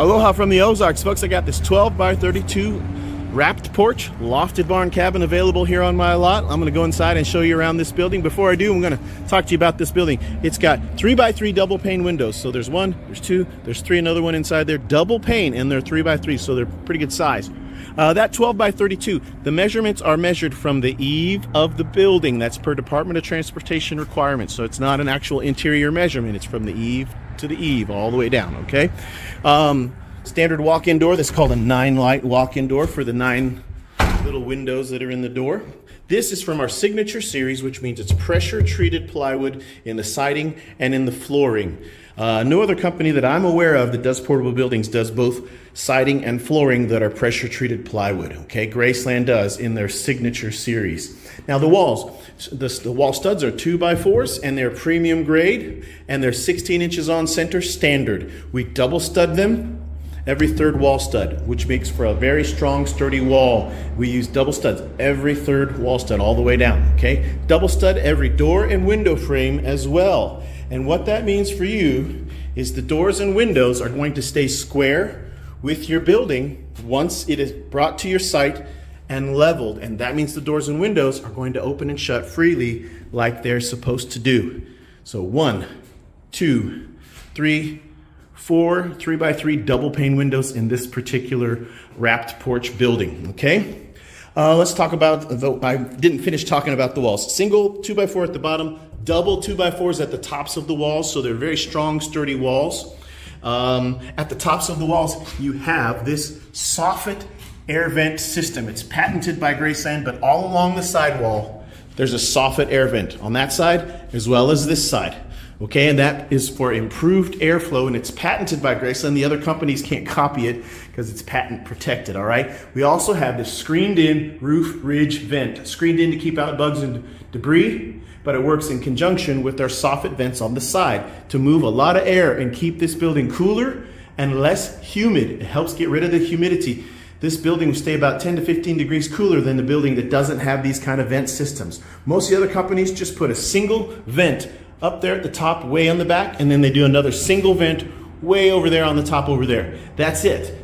Aloha from the Ozarks, folks. I got this 12 by 32 wrapped porch, lofted barn cabin available here on my lot. I'm going to go inside and show you around this building. Before I do, I'm going to talk to you about this building. It's got 3 by 3 double pane windows. So there's 1, there's 2, there's 3, another one inside there. Double pane, and they're 3 by 3, so they're pretty good size. That 12 by 32, the measurements are measured from the eave of the building. That's per Department of Transportation requirements. So it's not an actual interior measurement. It's from the eave to the eave all the way down, okay? Standard walk-in door. That's called a 9-light walk-in door for the 9 little windows that are in the door. This is from our signature series, which means it's pressure-treated plywood in the siding and in the flooring. No other company that I'm aware of that does portable buildings does both siding and flooring that are pressure-treated plywood. Okay, Graceland does in their signature series. Now the walls, the wall studs are 2x4s, and they're premium grade, and they're 16 inches on center standard. We double stud them every 3rd wall stud, which makes for a very strong, sturdy wall. We use double studs every 3rd wall stud all the way down, okay? Double stud every door and window frame as well. And what that means for you is the doors and windows are going to stay square with your building once it is brought to your site and leveled. And that means the doors and windows are going to open and shut freely like they're supposed to do. So 1, 2, 3, 4 3 by 3 double pane windows in this particular wrapped porch building, okay? Let's talk about, I didn't finish talking about the walls. Single 2x4 at the bottom, double 2x4s at the tops of the walls, so they're very strong, sturdy walls. At the tops of the walls, you have this soffit air vent system. It's patented by Graceland, but all along the sidewall, there's a soffit air vent on that side as well as this side. Okay, and that is for improved airflow, and it's patented by Graceland. The other companies can't copy it because it's patent protected, all right? We also have this screened-in roof ridge vent, screened in to keep out bugs and debris, but it works in conjunction with our soffit vents on the side to move a lot of air and keep this building cooler and less humid. It helps get rid of the humidity. This building will stay about 10 to 15 degrees cooler than the building that doesn't have these kind of vent systems. Most of the other companies just put a single vent up there at the top, way on the back, and then they do another single vent way over there on the top over there. That's it.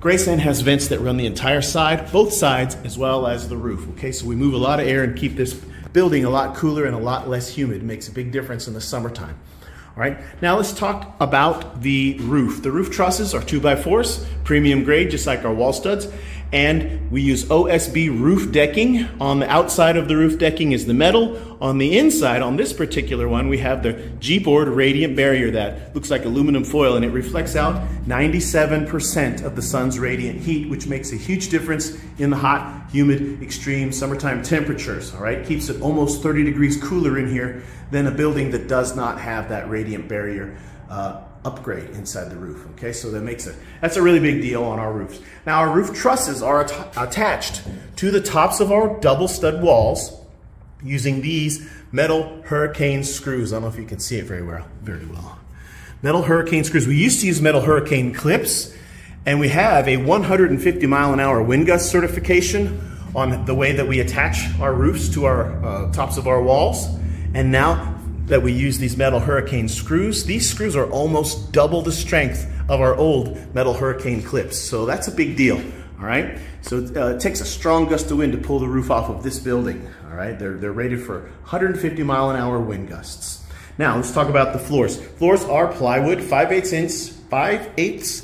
Graceland has vents that run the entire side, both sides, as well as the roof. Okay, so we move a lot of air and keep this building a lot cooler and a lot less humid. It makes a big difference in the summertime. All right, now let's talk about the roof. The roof trusses are 2x4s, premium grade, just like our wall studs. And we use OSB roof decking. On the outside of the roof decking is the metal. On the inside, on this particular one, we have the G-board radiant barrier that looks like aluminum foil, and it reflects out 97% of the sun's radiant heat, which makes a huge difference in the hot, humid, extreme summertime temperatures, all right? Keeps it almost 30 degrees cooler in here than a building that does not have that radiant barrier upgrade inside the roof, okay? So that's a really big deal on our roofs. Now our roof trusses are attached to the tops of our double stud walls using these metal hurricane screws. I don't know if you can see it very well. Metal hurricane screws. We used to use metal hurricane clips, and we have a 150 mile-an-hour wind gust certification on the way that we attach our roofs to our tops of our walls. And now that we use these metal hurricane screws, these screws are almost double the strength of our old metal hurricane clips. So that's a big deal, all right? So it takes a strong gust of wind to pull the roof off of this building, all right? They're rated for 150 mile-an-hour wind gusts. Now let's talk about the floors. Floors are plywood, 5/8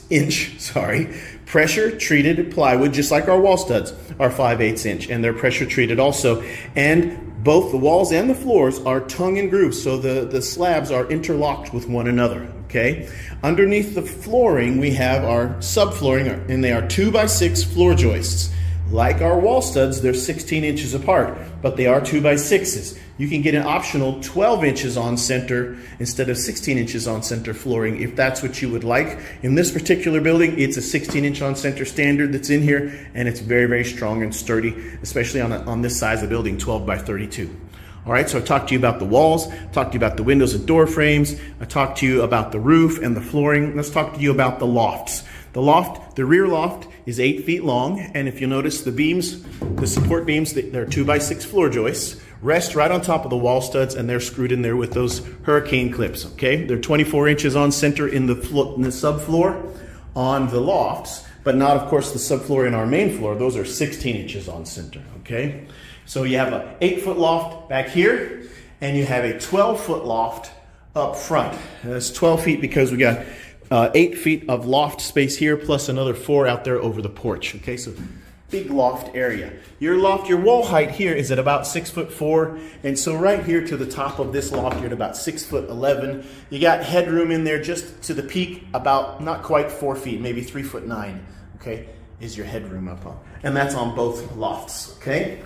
inch, pressure treated plywood, just like our wall studs are 5/8 inch, and they're pressure treated also. And both the walls and the floors are tongue and groove, so the slabs are interlocked with one another, okay? Underneath the flooring, we have our subflooring, and they are 2x6 floor joists. Like our wall studs, they're 16 inches apart, but they are 2x6s. You can get an optional 12 inches on center instead of 16 inches on center flooring if that's what you would like. In this particular building, it's a 16 inch on center standard that's in here, and it's very, very strong and sturdy, especially on this size of building, 12 by 32. All right, so I talked to you about the walls, talked to you about the windows and door frames, I talked to you about the roof and the flooring. Let's talk to you about the lofts. The loft, the rear loft is 8 feet long, and if you'll notice the beams, the support beams, they're 2x6 floor joists, rest right on top of the wall studs, and they're screwed in there with those hurricane clips, okay? They're 24 inches on center in the subfloor. on the lofts, but not, of course, the subfloor and our main floor. Those are 16 inches on center, okay? So you have an 8-foot loft back here, and you have a 12-foot loft up front. That's 12 feet because we got 8 feet of loft space here, plus another 4 out there over the porch, okay? So big loft area. Your loft, your wall height here is at about 6'4", and so right here to the top of this loft, you're at about 6'11". You got headroom in there just to the peak, about not quite 4 feet, maybe 3'9", okay, is your headroom up on. And that's on both lofts, okay?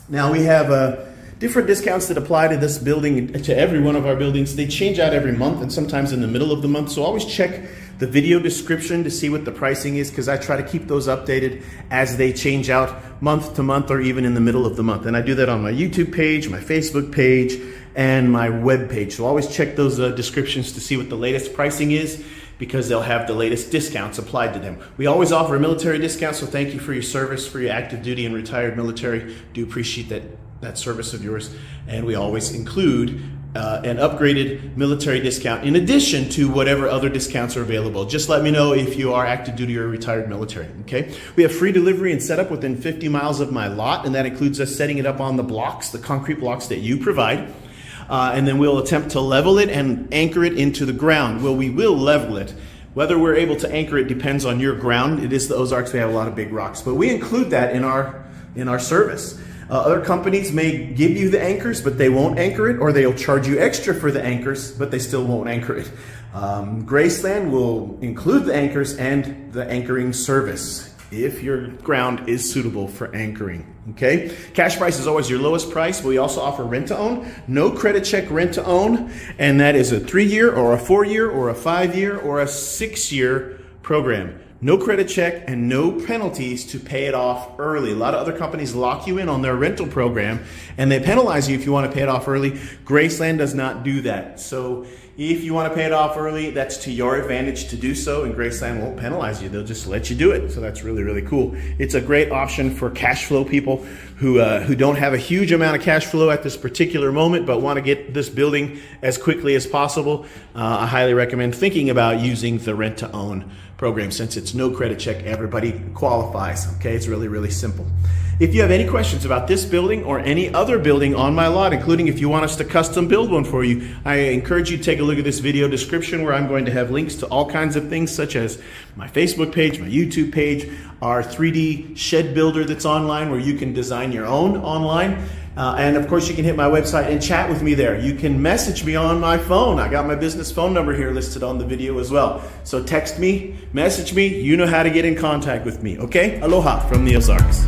Now we have different discounts that apply to this building, to every one of our buildings. They change out every month and sometimes in the middle of the month, so always check the video description to see what the pricing is, because I try to keep those updated as they change out month to month or even in the middle of the month. And I do that on my YouTube page, my Facebook page, and my web page. So always check those descriptions to see what the latest pricing is, because they'll have the latest discounts applied to them. We always offer a military discount, so thank you for your service, for your active duty and retired military. Do appreciate that service of yours. And we always include an upgraded military discount in addition to whatever other discounts are available. Just let me know if you are active duty or retired military, okay? We have free delivery and setup within 50 miles of my lot, and that includes us setting it up on the blocks, the concrete blocks that you provide. And then we'll attempt to level it and anchor it into the ground. Well, we will level it. Whether we're able to anchor it depends on your ground. It is the Ozarks, we have a lot of big rocks, but we include that in our service. Other companies may give you the anchors, but they won't anchor it, or they'll charge you extra for the anchors, but they still won't anchor it. Graceland will include the anchors and the anchoring service if your ground is suitable for anchoring, okay? Cash price is always your lowest price, but we also offer rent-to-own, no credit check rent-to-own, and that is a 3-year or a 4-year or a 5-year or a 6-year program. No credit check and no penalties to pay it off early. A lot of other companies lock you in on their rental program and they penalize you if you want to pay it off early. Graceland does not do that. So if you want to pay it off early, that's to your advantage to do so, and Graceland won't penalize you. They'll just let you do it. So that's really, really cool. It's a great option for cash flow people who don't have a huge amount of cash flow at this particular moment but want to get this building as quickly as possible. I highly recommend thinking about using the rent-to-own program. Since it's no credit check, everybody qualifies, okay? It's really, really simple. If you have any questions about this building or any other building on my lot, including if you want us to custom build one for you, I encourage you to take a look at this video description, where I'm going to have links to all kinds of things, such as my Facebook page, my YouTube page, our 3D shed builder that's online, where you can design your own online. And of course, you can hit my website and chat with me there. You can message me on my phone. I got my business phone number here listed on the video as well. So text me, message me, you know how to get in contact with me, okay? Aloha from the Ozarks.